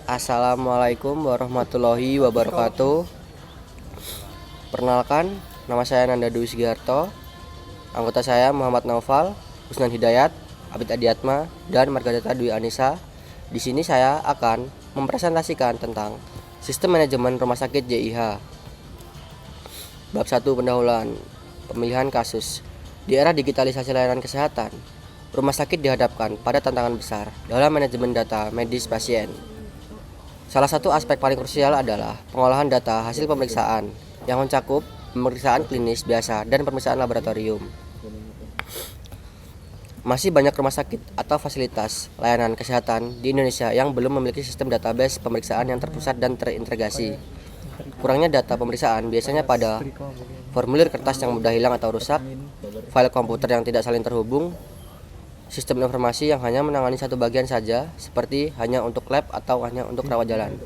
Assalamualaikum warahmatullahi wabarakatuh. Perkenalkan, nama saya Nanda Dwi Sugiharto. Anggota saya Muhammad Naufal, Husnan Hidayat, Abid Adiatma, dan Margareta Dwi Anissa. Di sini saya akan mempresentasikan tentang Sistem Manajemen Rumah Sakit JIH. Bab 1, pendahuluan pemilihan kasus. Di era digitalisasi layanan kesehatan, rumah sakit dihadapkan pada tantangan besar dalam manajemen data medis pasien. Salah satu aspek paling krusial adalah pengolahan data hasil pemeriksaan yang mencakup pemeriksaan klinis biasa dan pemeriksaan laboratorium. Masih banyak rumah sakit atau fasilitas layanan kesehatan di Indonesia yang belum memiliki sistem database pemeriksaan yang terpusat dan terintegrasi. Kurangnya data pemeriksaan biasanya pada formulir kertas yang mudah hilang atau rusak, file komputer yang tidak saling terhubung, sistem informasi yang hanya menangani satu bagian saja, seperti hanya untuk lab atau hanya untuk rawat jalan.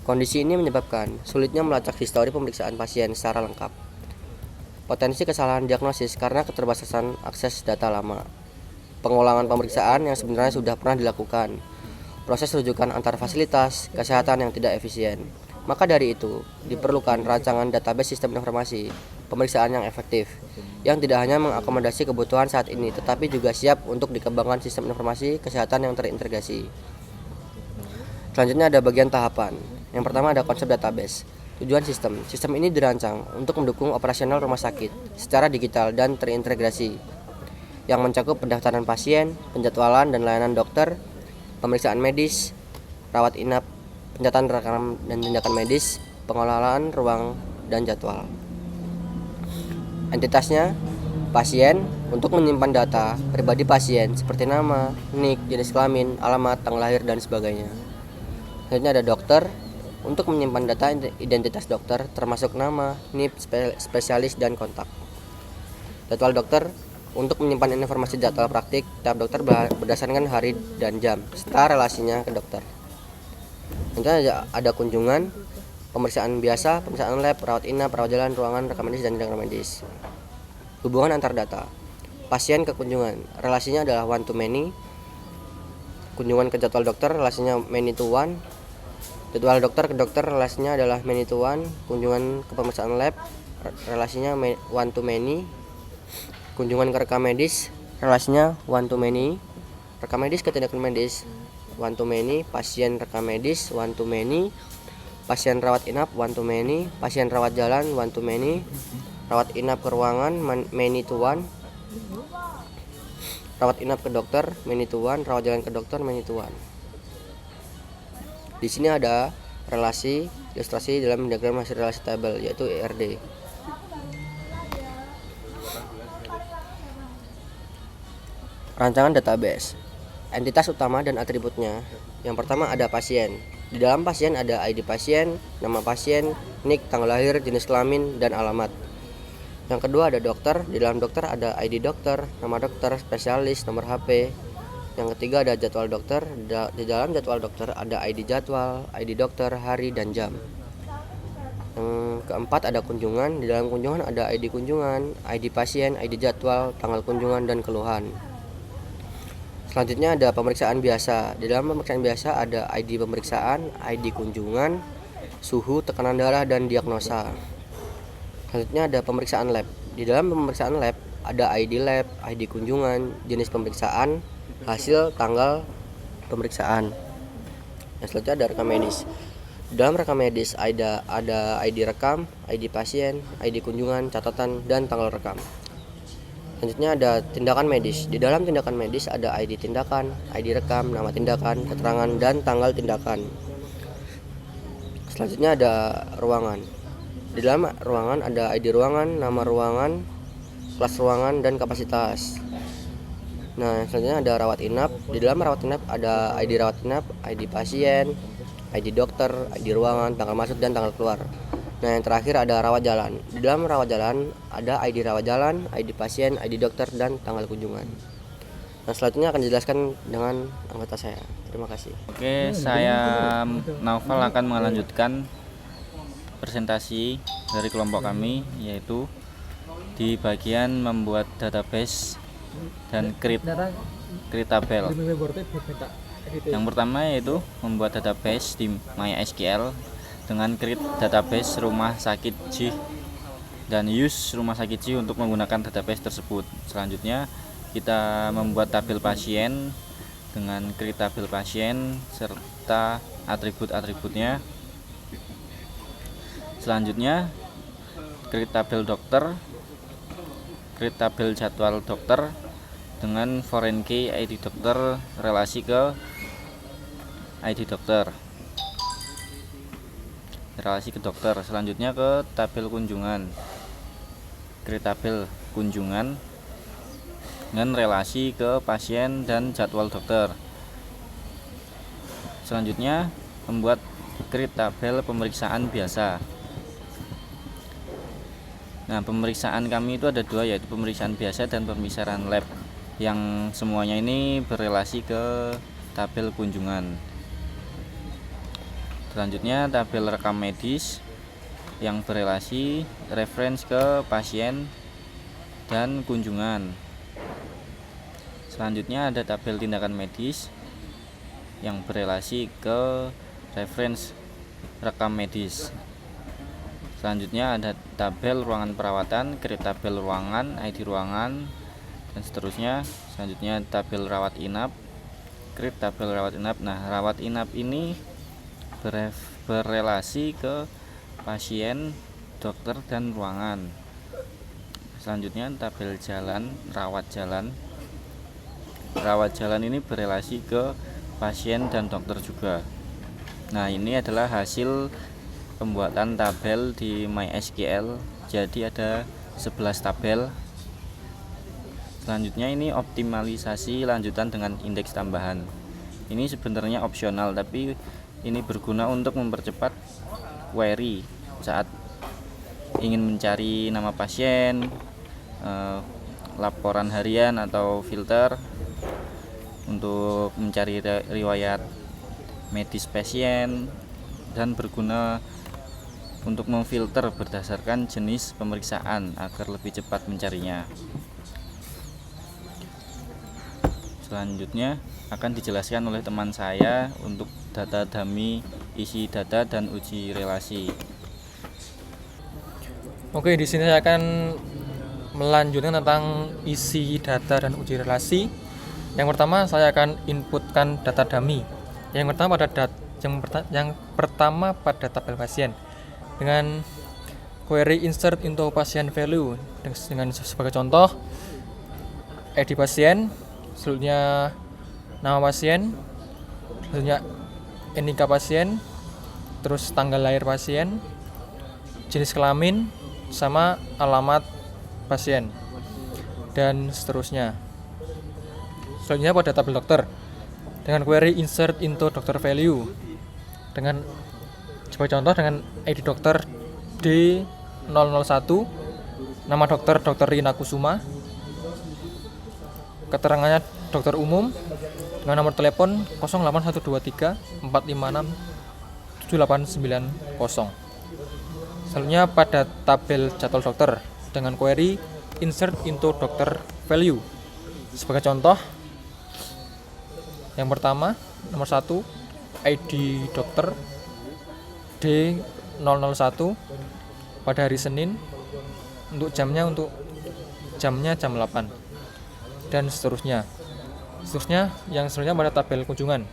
Kondisi ini menyebabkan sulitnya melacak histori pemeriksaan pasien secara lengkap. Potensi kesalahan diagnosis karena keterbatasan akses data lama. Pengulangan pemeriksaan yang sebenarnya sudah pernah dilakukan. Proses rujukan antar fasilitas kesehatan yang tidak efisien. Maka dari itu, diperlukan rancangan database sistem informasi pemeriksaan yang efektif, yang tidak hanya mengakomodasi kebutuhan saat ini, tetapi juga siap untuk dikembangkan sistem informasi kesehatan yang terintegrasi. Selanjutnya ada bagian tahapan. Yang pertama ada konsep database. Tujuan sistem. Sistem ini dirancang untuk mendukung operasional rumah sakit secara digital dan terintegrasi, yang mencakup pendaftaran pasien, penjadwalan dan layanan dokter, pemeriksaan medis, rawat inap, pencatatan rekam dan tindakan medis, pengelolaan ruang dan jadwal. Entitasnya, pasien untuk menyimpan data pribadi pasien seperti nama, nik, jenis kelamin, alamat, tanggal lahir, dan sebagainya. Selanjutnya ada dokter untuk menyimpan data identitas dokter termasuk nama, NIP, spesialis, dan kontak. Jadwal dokter untuk menyimpan informasi jadwal praktik tiap dokter berdasarkan hari dan jam serta relasinya ke dokter. Selanjutnya ada kunjungan, pemeriksaan biasa, pemeriksaan lab, rawat inap, rawat jalan, ruangan, rekam medis, dan tindakan medis. Hubungan antar data. Pasien ke kunjungan, relasinya adalah one to many. Kunjungan ke jadwal dokter, relasinya many to one. Jadwal dokter ke dokter, relasinya adalah many to one. Kunjungan ke pemeriksaan lab, relasinya one to many. Kunjungan ke rekam medis, relasinya one to many. Rekam medis ke tindakan medis, one to many. Pasien rekam medis, one to many. Pasien rawat inap, one to many. Pasien rawat jalan, one to many. Rawat inap ke ruangan, many to one. Rawat inap ke dokter, many to one. Rawat jalan ke dokter, many to one. Di sini ada relasi ilustrasi dalam diagram hasil relasi tabel, yaitu ERD. Rancangan database. Entitas utama dan atributnya. Yang pertama ada pasien. Di dalam pasien ada ID pasien, nama pasien, nik, tanggal lahir, jenis kelamin, dan alamat. Yang kedua ada dokter. Di dalam dokter ada ID dokter, nama dokter, spesialis, nomor HP. Yang ketiga ada jadwal dokter. Di dalam jadwal dokter ada ID jadwal, ID dokter, hari, dan jam. Yang keempat ada kunjungan. Di dalam kunjungan ada ID kunjungan, ID pasien, ID jadwal, tanggal kunjungan, dan keluhan. Selanjutnya ada pemeriksaan biasa. Di dalam pemeriksaan biasa ada ID pemeriksaan, ID kunjungan, suhu, tekanan darah, dan diagnosa. Selanjutnya ada pemeriksaan lab. Di dalam pemeriksaan lab ada ID lab, ID kunjungan, jenis pemeriksaan, hasil, tanggal pemeriksaan. Yang selanjutnya ada rekam medis. Di dalam rekam medis ada ID rekam, ID pasien, ID kunjungan, catatan, dan tanggal rekam. Selanjutnya ada tindakan medis. Di dalam tindakan medis ada ID tindakan, ID rekam, nama tindakan, keterangan, dan tanggal tindakan. Selanjutnya ada ruangan. Di dalam ruangan ada ID ruangan, nama ruangan, kelas ruangan, dan kapasitas. Nah, selanjutnya ada rawat inap. Di dalam rawat inap ada ID rawat inap, ID pasien, ID dokter, ID ruangan, tanggal masuk, dan tanggal keluar. Nah, yang terakhir ada rawat jalan. Di dalam rawat jalan ada ID rawat jalan, ID pasien, ID dokter, dan tanggal kunjungan. Nah, selanjutnya akan dijelaskan dengan anggota saya. Terima kasih. Oke, saya Naufal akan melanjutkan presentasi dari kelompok kami, yaitu di bagian membuat database dan create tabel. Yang pertama yaitu membuat database di MySQL dengan create database rumah sakit J dan use rumah sakit J untuk menggunakan database tersebut. Selanjutnya kita membuat tabel pasien dengan create tabel pasien serta atribut-atributnya. Selanjutnya create tabel dokter, create tabel jadwal dokter dengan foreign key ID dokter relasi ke ID dokter, relasi ke dokter. Selanjutnya ke tabel kunjungan, create tabel kunjungan dengan relasi ke pasien dan jadwal dokter. Selanjutnya membuat create tabel pemeriksaan biasa. Nah, pemeriksaan kami itu ada dua, yaitu pemeriksaan biasa dan pemeriksaan lab, yang semuanya ini berrelasi ke tabel kunjungan. Selanjutnya tabel rekam medis yang berrelasi reference ke pasien dan kunjungan. Selanjutnya ada tabel tindakan medis yang berrelasi ke reference rekam medis. Selanjutnya ada tabel ruangan perawatan, create tabel ruangan, ID ruangan, dan seterusnya. Selanjutnya tabel rawat inap, create tabel rawat inap. Nah, rawat inap ini berrelasi ke pasien, dokter, dan ruangan. Selanjutnya tabel jalan, rawat jalan. Rawat jalan ini berrelasi ke pasien dan dokter juga. Nah, ini adalah hasil pembuatan tabel di MySQL. Jadi ada 11 tabel. Selanjutnya ini optimalisasi lanjutan dengan indeks tambahan. Ini sebenarnya opsional, tapi ini berguna untuk mempercepat query saat ingin mencari nama pasien, laporan harian atau filter, untuk mencari riwayat medis pasien, dan berguna untuk memfilter berdasarkan jenis pemeriksaan agar lebih cepat mencarinya. Selanjutnya akan dijelaskan oleh teman saya untuk data dummy, isi data, dan uji relasi. Oke, di sini saya akan melanjutkan tentang isi data dan uji relasi. Yang pertama saya akan inputkan data dummy. Yang pertama pada tabel pasien dengan query insert into patient value dengan sebagai contoh ID pasien, selanjutnya nama pasien, selanjutnya NIK pasien, terus tanggal lahir pasien, jenis kelamin, sama alamat pasien, dan seterusnya. Selanjutnya pada tabel dokter dengan query insert into doctor value dengan sebagai contoh dengan ID dokter D001, nama dokter Dr. Rina Kusuma, keterangannya dokter umum dengan nomor telepon 08123 456 7890. Selanjutnya pada tabel jadwal dokter dengan query insert into doctor value. Sebagai contoh, yang pertama nomor 1 ID dokter D001 pada hari Senin, untuk jamnya jam 8, dan seterusnya. Yang seterusnya pada tabel kunjungan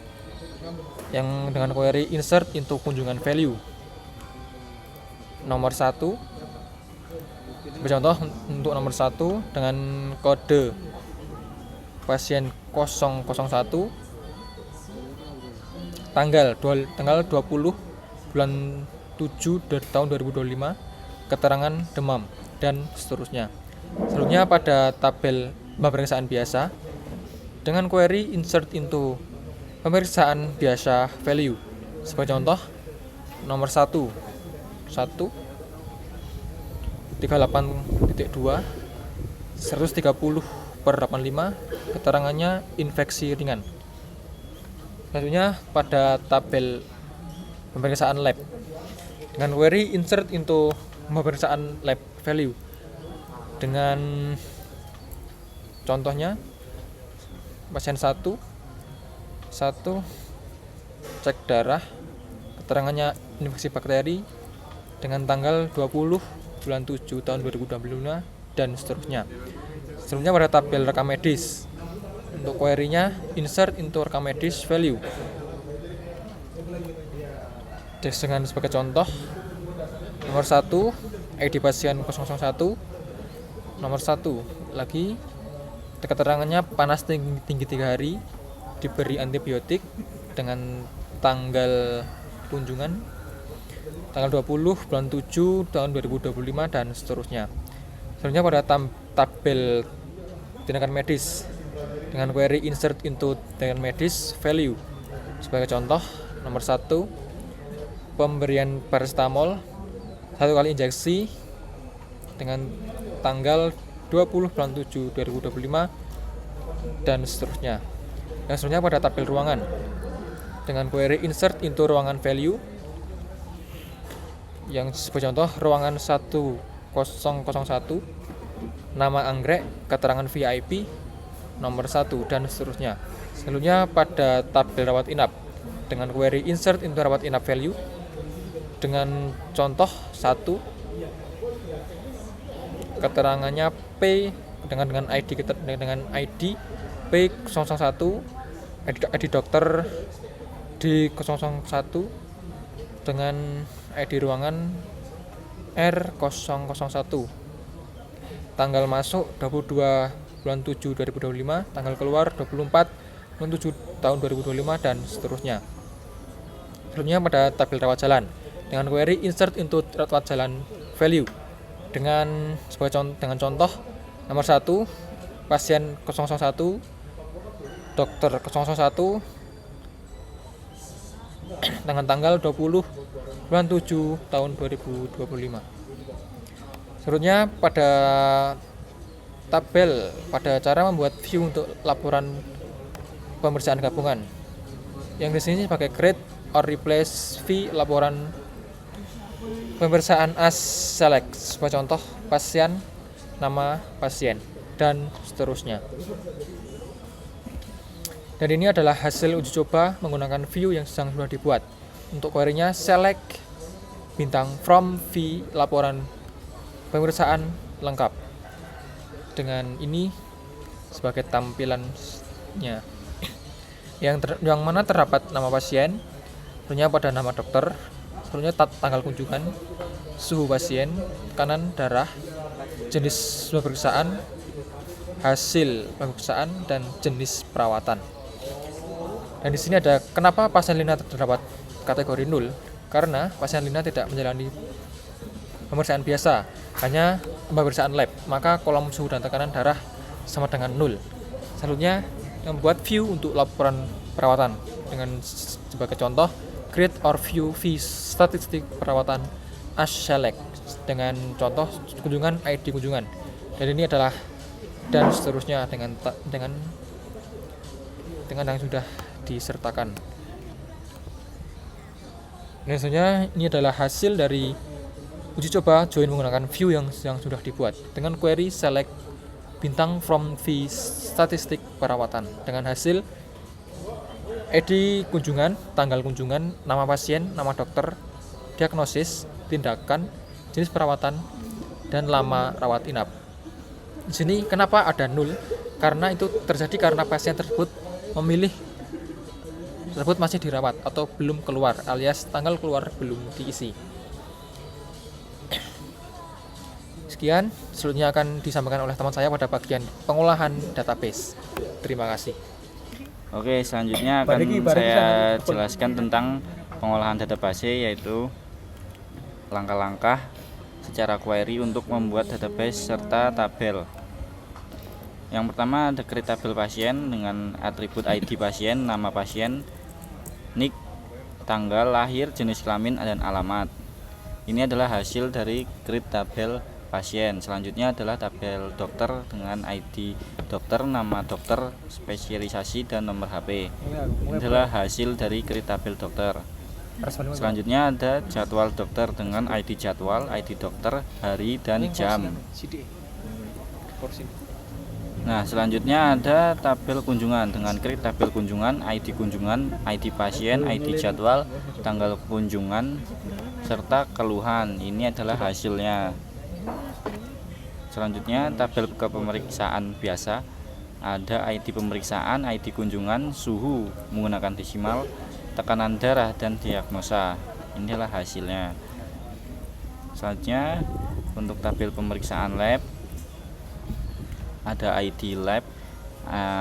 yang dengan query insert into kunjungan value. Nomor 1, contoh untuk nomor 1 dengan kode pasien 001, tanggal 20 bulan 7 dari tahun 2025, keterangan demam, dan seterusnya. Selanjutnya pada tabel pemeriksaan biasa dengan query insert into pemeriksaan biasa value. Sebagai contoh, nomor 1 38.2 130/85, keterangannya infeksi ringan. Selanjutnya pada tabel pemeriksaan lab dengan query insert into pemeriksaan lab value dengan contohnya pasien 1 1. Cek darah, keterangannya infeksi bakteri dengan tanggal 20 bulan 7 tahun 2025 dan seterusnya. Selanjutnya pada tabel rekam medis. Untuk query-nya insert into rekam medis value. Dengan sebagai contoh, nomor 1 ID pasien 001, nomor 1 lagi keterangannya panas tinggi 3 hari, diberi antibiotik dengan tanggal kunjungan tanggal 20 bulan 7 tahun 2025 dan seterusnya. Selanjutnya pada tabel tindakan medis dengan query insert into tindakan medis value. Sebagai contoh, nomor 1 pemberian paracetamol 1 kali injeksi dengan tanggal 20 bulan 7 2025 dan seterusnya. Yang selanjutnya pada tabel ruangan dengan query insert into ruangan value. Yang sebagai contoh, ruangan 1001, nama anggrek, keterangan VIP, nomor 1 dan seterusnya. Selanjutnya pada tabel rawat inap dengan query insert into rawat inap value dengan contoh 1 keterangannya P dengan ID P001, ID dokter D001 dengan ID ruangan R001. Tanggal masuk 22 bulan 7 2025, tanggal keluar 24 bulan 7 tahun 2025 dan seterusnya. Selanjutnya pada tabel rawat jalan dengan query insert into rawat jalan value dengan contoh nomor 1 pasien 001, dokter 001 dengan tanggal 20 bulan 7 tahun 2025. Selanjutnya pada tabel pada cara membuat view untuk laporan pemeriksaan gabungan. Yang di sini sebagai create or replace fee laporan pemeriksaan as select. Sebagai contoh pasien, nama pasien dan seterusnya. Dan ini adalah hasil uji coba menggunakan view yang sudah dibuat. Untuk query-nya select bintang from fee laporan pemeriksaan lengkap. Dengan ini sebagai tampilannya. Yang mana terdapat nama pasien, selanjutnya pada nama dokter, selanjutnya tanggal kunjungan, suhu pasien, tekanan darah, jenis pemeriksaan, hasil pemeriksaan dan jenis perawatan. Dan di sini ada kenapa pasien Lina terdapat kategori 0? Karena pasien Lina tidak menjalani pemeriksaan biasa, hanya pemeriksaan lab, maka kolom suhu dan tekanan darah sama dengan 0. Selanjutnya membuat view untuk laporan perawatan dengan sebagai contoh create or view fee statistik perawatan as select dengan contoh kunjungan ID kunjungan. Dan ini adalah dan seterusnya dengan yang sudah disertakan. Dan selanjutnya ini adalah hasil dari uji coba join menggunakan view yang sudah dibuat dengan query select bintang from fee statistik perawatan dengan hasil ID kunjungan, tanggal kunjungan, nama pasien, nama dokter, diagnosis, tindakan, jenis perawatan, dan lama rawat inap. Di sini kenapa ada 0? Karena itu terjadi karena pasien tersebut masih dirawat atau belum keluar, alias tanggal keluar belum diisi. Sekian, selanjutnya akan disampaikan oleh teman saya pada bagian pengolahan database. Terima kasih. Oke, selanjutnya akan saya jelaskan tentang pengolahan database, yaitu langkah-langkah secara query untuk membuat database serta tabel. Yang pertama ada create tabel pasien dengan atribut ID pasien, nama pasien, NIK, tanggal lahir, jenis kelamin, dan alamat. Ini adalah hasil dari create tabel pasien. Selanjutnya adalah tabel dokter dengan ID dokter, nama dokter, spesialisasi, dan nomor HP. Ini adalah hasil dari create tabel dokter. Selanjutnya ada jadwal dokter dengan ID jadwal, ID dokter, hari dan jam. Nah, selanjutnya ada tabel kunjungan. Dengan klik tabel kunjungan, ID pasien, ID jadwal, tanggal kunjungan, serta keluhan. Ini adalah hasilnya. Selanjutnya tabel kepemeriksaan biasa. Ada ID pemeriksaan, ID kunjungan, suhu menggunakan desimal, tekanan darah, dan diagnosa. Inilah hasilnya. Selanjutnya untuk tabel pemeriksaan lab, ada ID lab,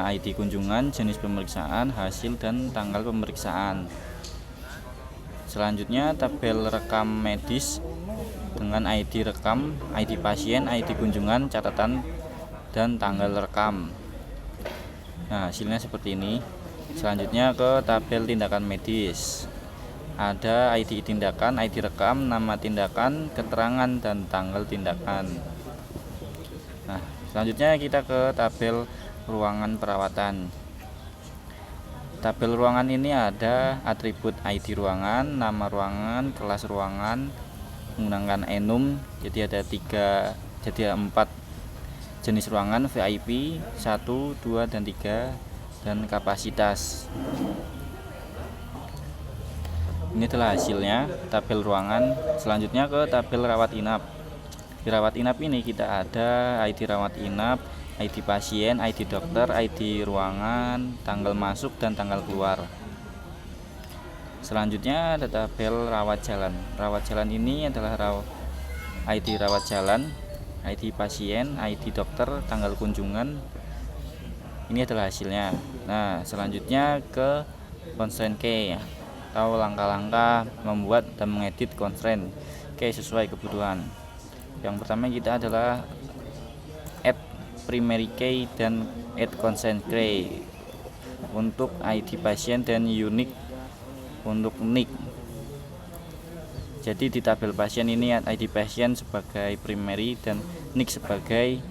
ID kunjungan, jenis pemeriksaan, hasil, dan tanggal pemeriksaan. Selanjutnya tabel rekam medis dengan ID rekam, ID pasien, ID kunjungan, catatan, dan tanggal rekam. Nah, hasilnya seperti ini. Selanjutnya ke tabel tindakan medis. Ada ID tindakan, ID rekam, nama tindakan, keterangan, dan tanggal tindakan. Nah, selanjutnya kita ke tabel ruangan perawatan. Tabel ruangan ini ada atribut ID ruangan, nama ruangan, kelas ruangan, menggunakan enum. Jadi ada 4 jenis ruangan: VIP 1, 2, dan 3, dan kapasitas. Ini adalah hasilnya tabel ruangan. Selanjutnya ke tabel rawat inap. Di rawat inap ini kita ada ID rawat inap, ID pasien, ID dokter, ID ruangan, tanggal masuk, dan tanggal keluar. Selanjutnya ada tabel rawat jalan. Rawat jalan ini adalah ID rawat jalan, ID pasien, ID dokter, tanggal kunjungan. Ini adalah hasilnya. Nah, selanjutnya ke constraint key atau langkah-langkah membuat dan mengedit constraint key sesuai kebutuhan. Yang pertama kita adalah add primary key dan add constraint key untuk ID pasien dan unique untuk nick. Jadi di tabel pasien ini ID pasien sebagai primary dan nick sebagai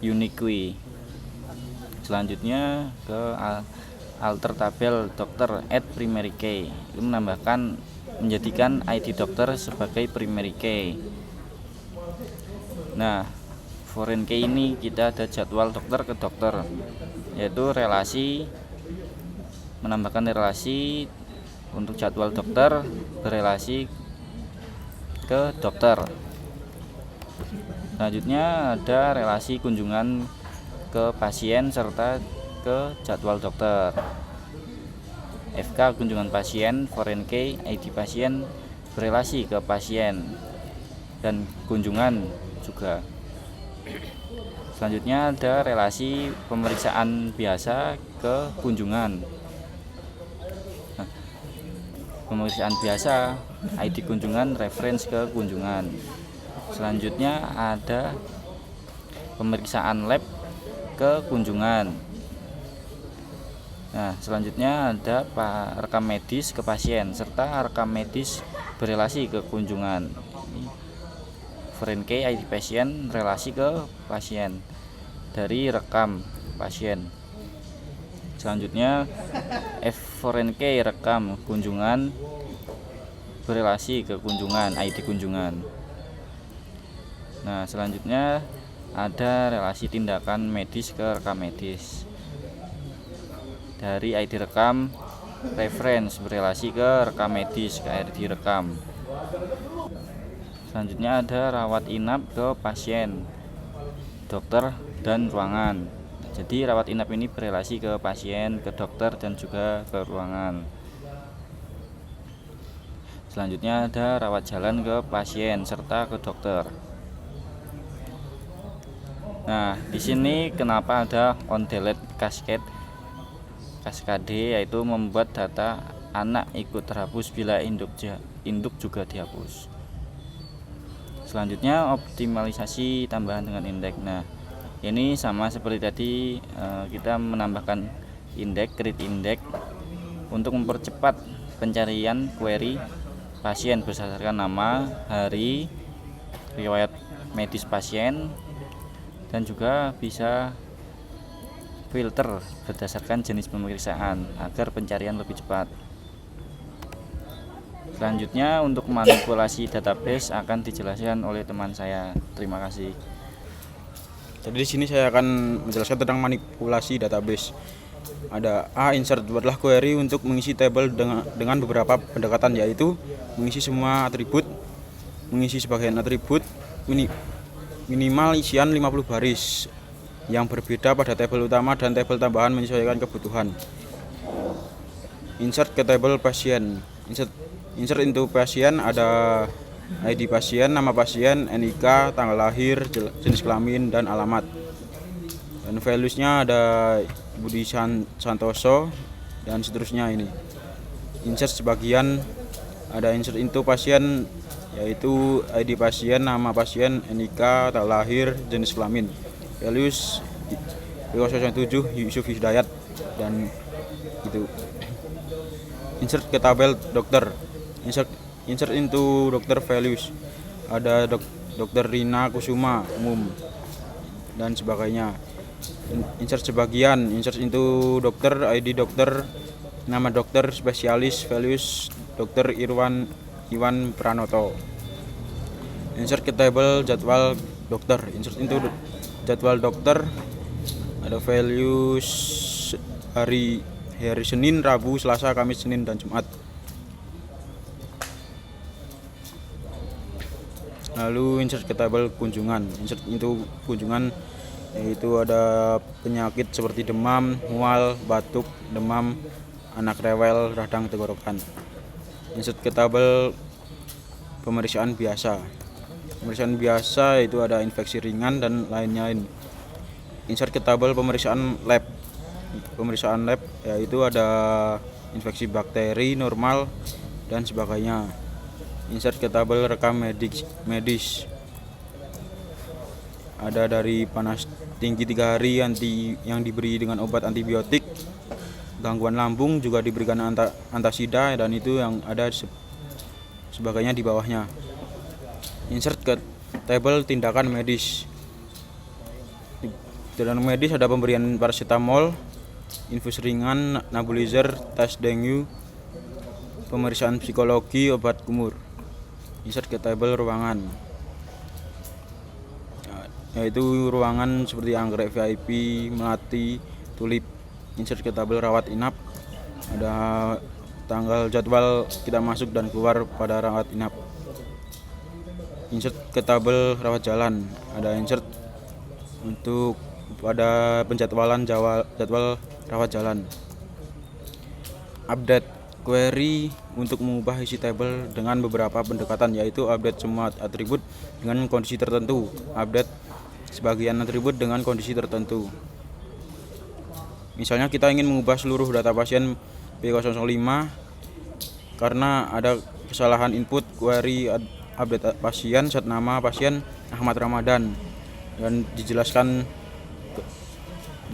unique key. Selanjutnya ke alter tabel dokter add primary key. Itu menjadikan ID dokter sebagai primary key. Nah, foreign key ini kita ada jadwal dokter ke dokter, yaitu menambahkan relasi untuk jadwal dokter berelasi ke dokter. Selanjutnya ada relasi kunjungan ke pasien serta ke jadwal dokter. FK kunjungan pasien, foreign key ID pasien berelasi ke pasien dan kunjungan juga. Selanjutnya ada relasi pemeriksaan biasa ke kunjungan. Nah, pemeriksaan biasa ID kunjungan reference ke kunjungan. Selanjutnya ada pemeriksaan lab ke kunjungan. Nah, selanjutnya ada rekam medis ke pasien serta rekam medis berelasi ke kunjungan. Foreign key ID pasien relasi ke pasien dari rekam pasien. Selanjutnya foreign key rekam kunjungan berelasi ke kunjungan, ID kunjungan. Nah, selanjutnya ada relasi tindakan medis ke rekam medis. Dari ID rekam reference berelasi ke rekam medis ke ID rekam. Selanjutnya ada rawat inap ke pasien, dokter, dan ruangan. Jadi rawat inap ini berelasi ke pasien, ke dokter, dan juga ke ruangan. Selanjutnya ada rawat jalan ke pasien serta ke dokter. Nah, di sini kenapa ada on delete cascade? Cascade yaitu membuat data anak ikut terhapus bila induk juga dihapus. Selanjutnya optimalisasi tambahan dengan indeks. Nah, ini sama seperti tadi, kita menambahkan indeks, create indeks untuk mempercepat pencarian query pasien berdasarkan nama, hari, riwayat medis pasien, dan juga bisa filter berdasarkan jenis pemeriksaan agar pencarian lebih cepat. Selanjutnya untuk manipulasi database akan dijelaskan oleh teman saya. Terima kasih. Jadi di sini saya akan menjelaskan tentang manipulasi database. Ada A. Insert, buatlah query untuk mengisi tabel dengan beberapa pendekatan, yaitu mengisi semua atribut, mengisi sebagian atribut, minimal isian 50 baris yang berbeda pada tabel utama dan tabel tambahan menyesuaikan kebutuhan. Insert ke tabel pasien. Insert into pasien, ada ID pasien, nama pasien, NIK, tanggal lahir, jenis kelamin, dan alamat. Dan values-nya ada Budi Santoso dan seterusnya ini. Insert sebagian, ada insert into pasien, yaitu ID pasien, nama pasien, NIK, tanggal lahir, jenis kelamin. Values 007 Yusuf Hidayat dan itu. Insert ke tabel dokter. Insert into dokter values, ada dokter Rina Kusuma umum dan sebagainya. Insert sebagian, insert into dokter, ID dokter, nama dokter, spesialis, values dokter Iwan Pranoto. Insert ke tabel jadwal dokter. Insert into jadwal dokter, ada values hari Senin, Rabu, Selasa, Kamis, Senin, dan Jumat. Lalu insert ke tabel kunjungan. Insert into kunjungan, yaitu ada penyakit seperti demam, mual, batuk, demam, anak rewel, radang tenggorokan. Insert ke tabel pemeriksaan biasa. Pemeriksaan biasa itu ada infeksi ringan dan lain-lain. Insert ke tabel pemeriksaan lab. Pemeriksaan lab yaitu ada infeksi bakteri normal dan sebagainya. Insert ke tabel rekam medis. Ada dari panas tinggi 3 hari yang diberi dengan obat antibiotik, gangguan lambung juga diberikan antasida, dan itu yang ada sebagainya di bawahnya. Insert ke tabel tindakan medis. Tindakan medis ada pemberian paracetamol, infus ringan, nebulizer, tes dengue, pemeriksaan psikologi, obat kumur. Insert ke tabel ruangan, yaitu ruangan seperti anggrek VIP, melati, tulip. Insert ke tabel rawat inap, ada tanggal jadwal kita masuk dan keluar pada rawat inap. Insert ke tabel rawat jalan, ada insert untuk pada penjadwalan jadwal rawat jalan. Update query untuk mengubah isi tabel dengan beberapa pendekatan, yaitu update semua atribut dengan kondisi tertentu, update sebagian atribut dengan kondisi tertentu. Misalnya kita ingin mengubah seluruh data pasien P005 karena ada kesalahan input query update pasien, set nama pasien Ahmad Ramadan, dan dijelaskan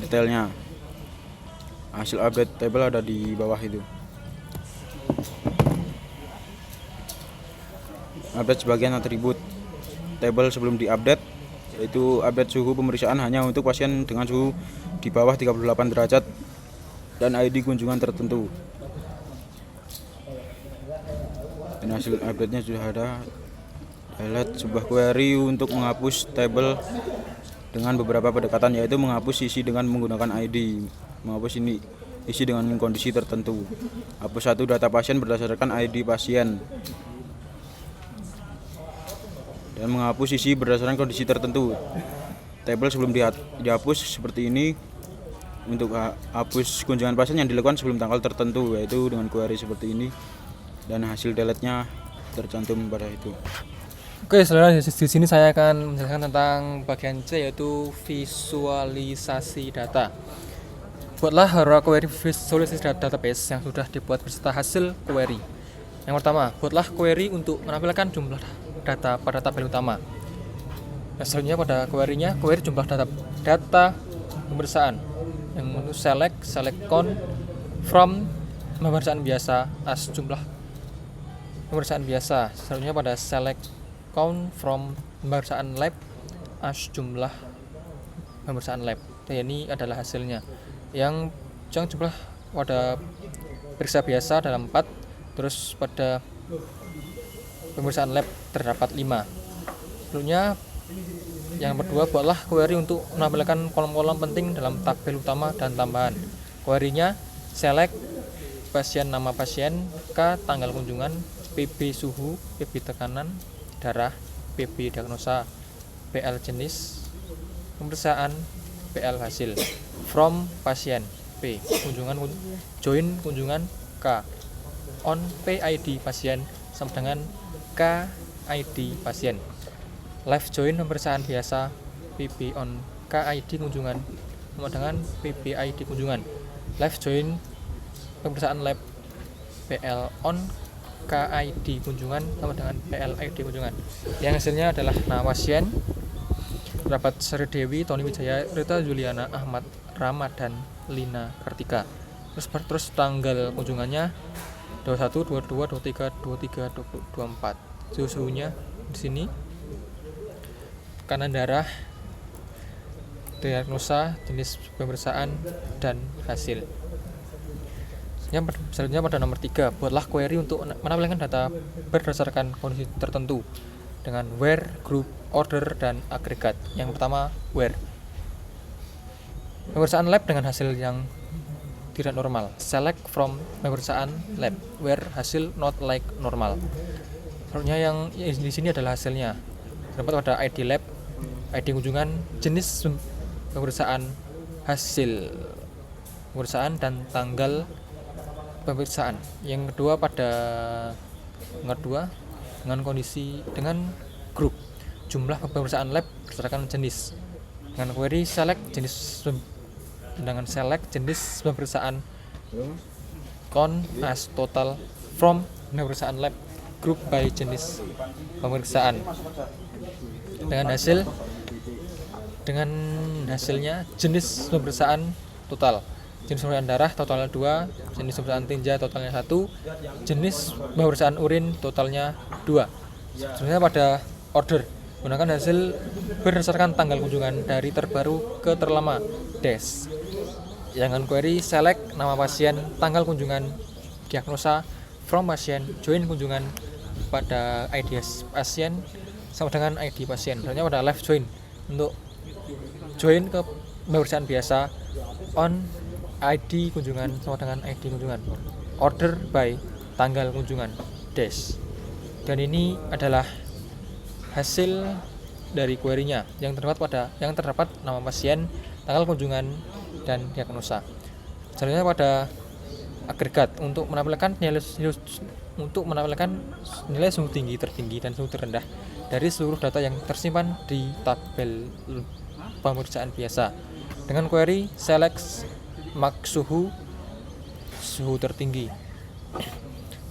detailnya. Hasil update tabel ada di bawah itu. Update sebagian atribut tabel sebelum diupdate, yaitu update suhu pemeriksaan hanya untuk pasien dengan suhu di bawah 38 derajat dan ID kunjungan tertentu. Dan hasil update-nya sudah ada. Highlight sebuah query untuk menghapus tabel dengan beberapa pendekatan, yaitu menghapus isi dengan menggunakan ID, menghapus ini isi dengan kondisi tertentu, hapus satu data pasien berdasarkan ID pasien, dan menghapus isi berdasarkan kondisi tertentu. Tabel sebelum dihapus seperti ini. Untuk hapus kunjungan pasien yang dilakukan sebelum tanggal tertentu, yaitu dengan query seperti ini, dan hasil delete-nya tercantum pada itu. Oke, saudara, di sini saya akan menjelaskan tentang bagian C, yaitu visualisasi data. Buatlah query visualisasi database yang sudah dibuat beserta hasil query. Yang pertama, buatlah query untuk menampilkan jumlah data pada tabel utama. Nah, selanjutnya pada query-nya, query jumlah data pemeriksaan yang menu select count from pemeriksaan biasa as jumlah pemeriksaan biasa. Selanjutnya pada select count from pemeriksaan lab as jumlah pemeriksaan lab. Dan ini adalah hasilnya. Yang jumlah pada periksa biasa dalam 4, terus pada pemeriksaan lab terdapat 5. Sebelumnya Yang kedua, buatlah query untuk menampilkan kolom-kolom penting dalam tabel utama dan tambahan. Query-nya select pasien, nama pasien, K tanggal kunjungan, PB suhu, PB tekanan darah, PB diagnosa, PL jenis pemeriksaan, PL hasil. From pasien, P join kunjungan, K on PID pasien sama dengan K ID pasien. Live join pemeriksaan biasa, PB on KID kunjungan sama dengan PB ID kunjungan. Live join pemeriksaan lab, PL on KID kunjungan sama dengan PL ID kunjungan. Yang hasilnya adalah nama pasien, Rapat Sari Dewi, Tony Wijaya, Rita Juliana, Ahmad, Ramadan, Lina, Kartika. Terus tanggal kunjungannya 21, 22, 23, 23, 24. Suhunya di sini. Tekanan darah, diagnosa, jenis pemeriksaan, dan hasil. Yang selanjutnya pada nomor 3, buatlah query untuk menampilkan data berdasarkan kondisi tertentu dengan where, group, order, dan agregat. Yang pertama, where. Pemeriksaan lab dengan hasil yang tidak normal. Select from pemeriksaan lab where hasil not like normal. Selanjutnya yang di sini adalah hasilnya. Terdapat pada ID lab, ID kunjungan, jenis pemeriksaan, hasil pemeriksaan, dan tanggal pemeriksaan. Yang kedua dengan kondisi dengan grup jumlah pemeriksaan lab berdasarkan jenis dengan query select jenis pemeriksaan count as total from pemeriksaan lab group by jenis pemeriksaan dengan hasilnya jenis pemeriksaan total, jenis pemeriksaan darah totalnya 2, jenis pemeriksaan tinja totalnya 1, jenis pemeriksaan urin totalnya 2. Sebenarnya pada order gunakan hasil berdasarkan tanggal kunjungan dari terbaru ke terlama dash. Dengan query select nama pasien, tanggal kunjungan, diagnosa, from pasien, join kunjungan pada ID pasien sama dengan ID pasien. Sebenarnya pada live join untuk join ke pemeriksaan biasa, on ID kunjungan sama dengan ID kunjungan, order by tanggal kunjungan dash. Dan ini adalah hasil dari query-nya yang terdapat nama pasien, tanggal kunjungan, dan diagnosa. Selanjutnya pada agregat untuk menampilkan nilai suhu tinggi, tertinggi, dan suhu terendah dari seluruh data yang tersimpan di tabel pemeriksaan biasa. Dengan query select max suhu tertinggi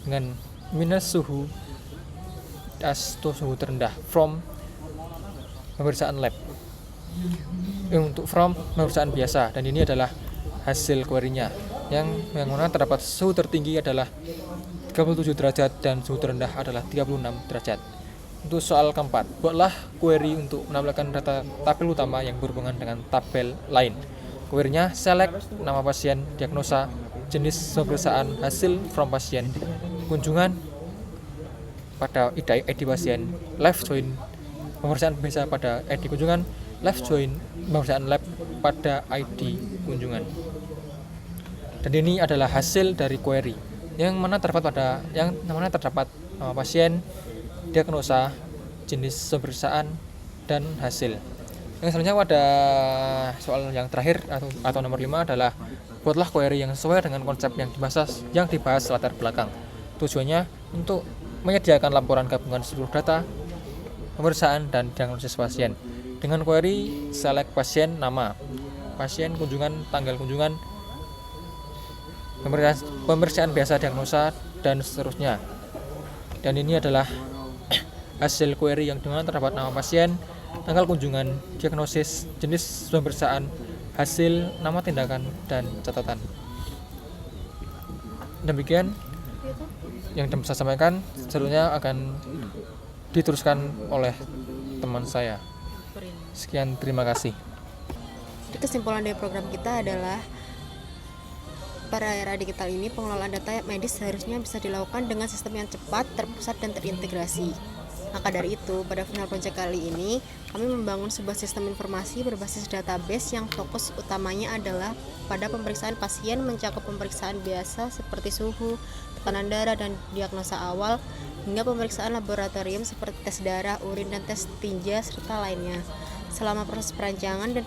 dengan minus suhu suhu terendah from pemeriksaan lab untuk from pemeriksaan biasa. Dan ini adalah hasil query-nya yang mana terdapat suhu tertinggi adalah 37 derajat dan suhu terendah adalah 36 derajat. Untuk soal keempat, buatlah query untuk menampilkan data tabel utama yang berhubungan dengan tabel lain. Query-nya select nama pasien, diagnosa, jenis pemeriksaan, hasil from pasien, kunjungan pada ID pasien, live join pemeriksaan biasa pada ID kunjungan, live join pemeriksaan lab pada ID kunjungan. Dan ini adalah hasil dari query yang mana terdapat nama pasien, diagnosa, jenis pemeriksaan, dan hasil. Yang selanjutnya pada soal yang terakhir atau nomor 5 adalah buatlah query yang sesuai dengan konsep yang dibahas latar belakang. Tujuannya untuk menyediakan laporan gabungan seluruh data pemeriksaan dan diagnosis pasien. Dengan query select pasien, nama pasien, kunjungan, tanggal kunjungan, pemeriksaan biasa, diagnosa, dan seterusnya. Dan ini adalah hasil query yang dengan terdapat nama pasien, tanggal kunjungan, diagnosis, jenis pemeriksaan, hasil, nama tindakan, dan catatan. Demikian yang saya sampaikan, selanjutnya akan diteruskan oleh teman saya. Sekian, terima kasih. Kesimpulan dari program kita adalah pada era digital ini pengelolaan data medis seharusnya bisa dilakukan dengan sistem yang cepat, terpusat, dan terintegrasi. Maka dari itu, pada final project kali ini, kami membangun sebuah sistem informasi berbasis database yang fokus utamanya adalah pada pemeriksaan pasien, mencakup pemeriksaan biasa seperti suhu, tekanan darah, dan diagnosa awal, hingga pemeriksaan laboratorium seperti tes darah, urin, dan tes tinja, serta lainnya. Selama proses perancangan dan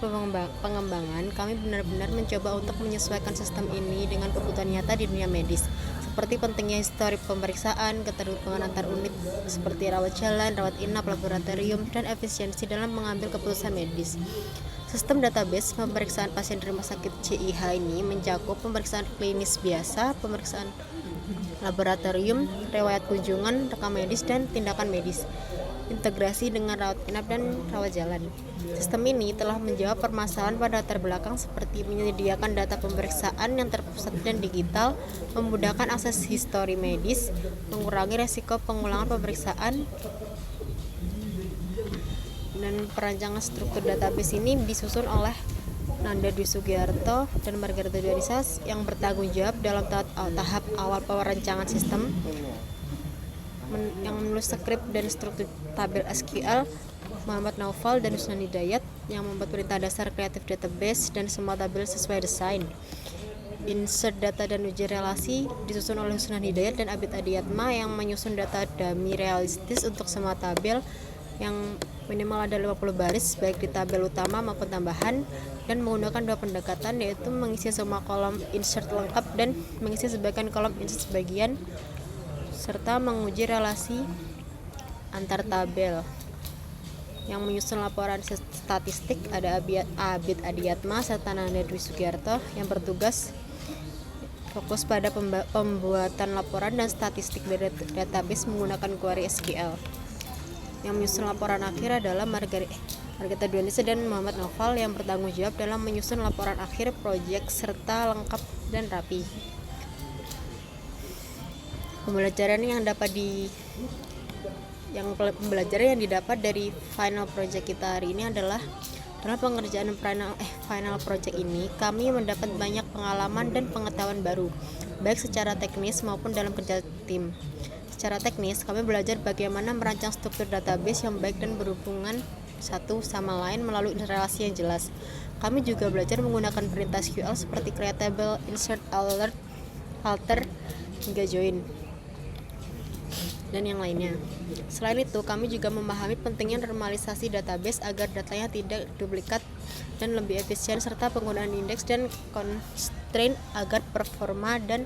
pengembangan, kami benar-benar mencoba untuk menyesuaikan sistem ini dengan kebutuhan nyata di dunia medis, seperti pentingnya histori pemeriksaan, keterhubungan antar unit seperti rawat jalan, rawat inap, laboratorium, dan efisiensi dalam mengambil keputusan medis. Sistem database pemeriksaan pasien di rumah sakit CIH ini mencakup pemeriksaan klinis biasa, pemeriksaan laboratorium, riwayat kunjungan, rekam medis, dan tindakan medis, integrasi dengan rawat inap dan rawat jalan. Sistem ini telah menjawab permasalahan pada latar belakang seperti menyediakan data pemeriksaan yang terpusat dan digital, memudahkan akses histori medis, mengurangi resiko pengulangan pemeriksaan, dan perancangan struktur database ini disusun oleh Nanda Dwi Sugiarto dan Margarita Dwarisa yang bertanggung jawab dalam tahap awal perancangan sistem, yang menulis skrip dan struktur tabel SQL Muhammad Naufal dan Husnan Hidayat, yang membuat perintah dasar kreatif database dan semua tabel sesuai desain. Insert data dan uji relasi disusun oleh Husnan Hidayat dan Abid Adiyatma yang menyusun data dummy realistis untuk semua tabel yang minimal ada 50 baris baik di tabel utama maupun tambahan, dan menggunakan dua pendekatan, yaitu mengisi semua kolom insert lengkap dan mengisi sebagian kolom insert sebagian, serta menguji relasi antar tabel. Yang menyusun laporan statistik ada Abid Adiyatma serta Nanda Dwi Sugiarto yang bertugas fokus pada pembuatan laporan dan statistik dari database menggunakan query SQL. Yang menyusun laporan akhir adalah Margarita Dwarisa dan Muhammad Naufal yang bertanggung jawab dalam menyusun laporan akhir proyek serta lengkap dan rapi. Pembelajaran yang didapat dari final project kita hari ini adalah dalam pengerjaan final project ini kami mendapat banyak pengalaman dan pengetahuan baru, baik secara teknis maupun dalam kerja tim. Secara teknis, kami belajar bagaimana merancang struktur database yang baik dan berhubungan satu sama lain melalui relasi yang jelas. Kami juga belajar menggunakan perintah SQL seperti create table, insert, alert, alter, hingga join, dan yang lainnya. Selain itu, kami juga memahami pentingnya normalisasi database agar datanya tidak duplikat dan lebih efisien, serta penggunaan indeks dan constraint agar performa dan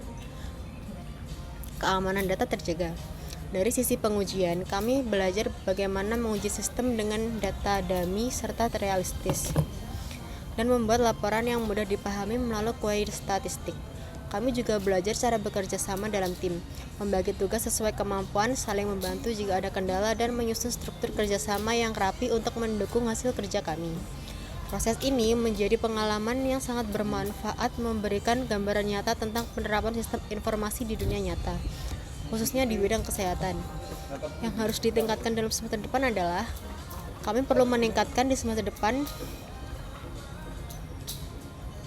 keamanan data terjaga. Dari sisi pengujian, kami belajar bagaimana menguji sistem dengan data dummy serta realistis, dan membuat laporan yang mudah dipahami melalui query statistik. Kami juga belajar cara bekerja sama dalam tim, membagi tugas sesuai kemampuan, saling membantu jika ada kendala, dan menyusun struktur kerjasama yang rapi untuk mendukung hasil kerja kami. Proses ini menjadi pengalaman yang sangat bermanfaat, memberikan gambaran nyata tentang penerapan sistem informasi di dunia nyata, khususnya di bidang kesehatan. Yang harus ditingkatkan dalam semester depan adalah kami perlu meningkatkan di semester depan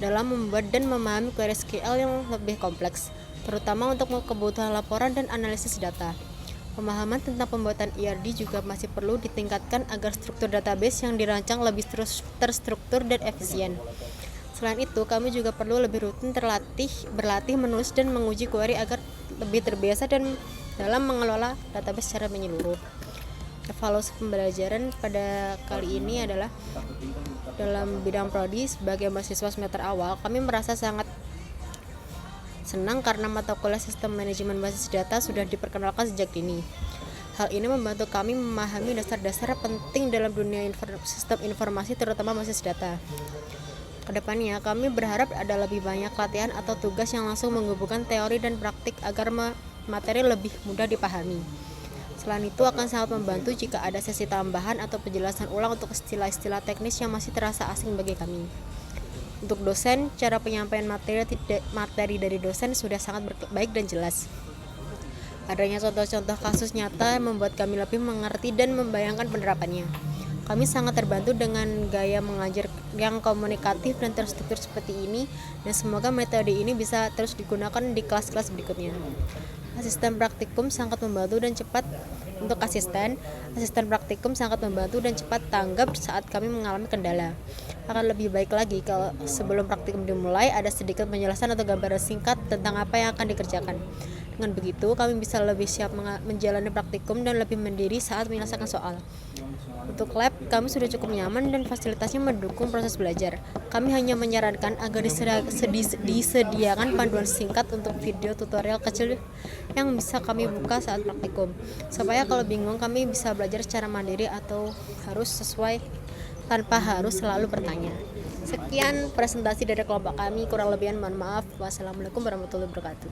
dalam membuat dan memahami query SQL yang lebih kompleks, terutama untuk kebutuhan laporan dan analisis data. Pemahaman tentang pembuatan ERD juga masih perlu ditingkatkan agar struktur database yang dirancang lebih terstruktur dan efisien. Selain itu, kami juga perlu lebih rutin berlatih menulis dan menguji query agar lebih terbiasa dan dalam mengelola database secara menyeluruh. Evaluasi pembelajaran pada kali ini adalah dalam bidang prodi. Sebagai mahasiswa semester awal, kami merasa sangat senang karena mata kuliah sistem manajemen basis data sudah diperkenalkan sejak dini. Hal ini membantu kami memahami dasar-dasar penting dalam dunia sistem informasi, terutama basis data. Kedepannya, kami berharap ada lebih banyak latihan atau tugas yang langsung menghubungkan teori dan praktik agar materi lebih mudah dipahami. Selain itu, akan sangat membantu jika ada sesi tambahan atau penjelasan ulang untuk istilah-istilah teknis yang masih terasa asing bagi kami. Untuk dosen, cara penyampaian materi dari dosen sudah sangat baik dan jelas. Adanya contoh-contoh kasus nyata membuat kami lebih mengerti dan membayangkan penerapannya. Kami sangat terbantu dengan gaya mengajar yang komunikatif dan terstruktur seperti ini, dan semoga metode ini bisa terus digunakan di kelas-kelas berikutnya. Asisten praktikum sangat membantu dan cepat untuk asisten praktikum sangat membantu dan cepat tanggap saat kami mengalami kendala. Akan lebih baik lagi kalau sebelum praktikum dimulai ada sedikit penjelasan atau gambaran singkat tentang apa yang akan dikerjakan. Dengan begitu, kami bisa lebih siap menjalani praktikum dan lebih mandiri saat menyelesaikan soal. Untuk lab, kami sudah cukup nyaman dan fasilitasnya mendukung proses belajar. Kami hanya menyarankan agar disediakan panduan singkat untuk video tutorial kecil yang bisa kami buka saat praktikum, supaya kalau bingung kami bisa belajar secara mandiri atau harus sesuai tanpa harus selalu bertanya. Sekian presentasi dari kelompok kami, kurang lebihnya mohon maaf. Wassalamualaikum warahmatullahi wabarakatuh.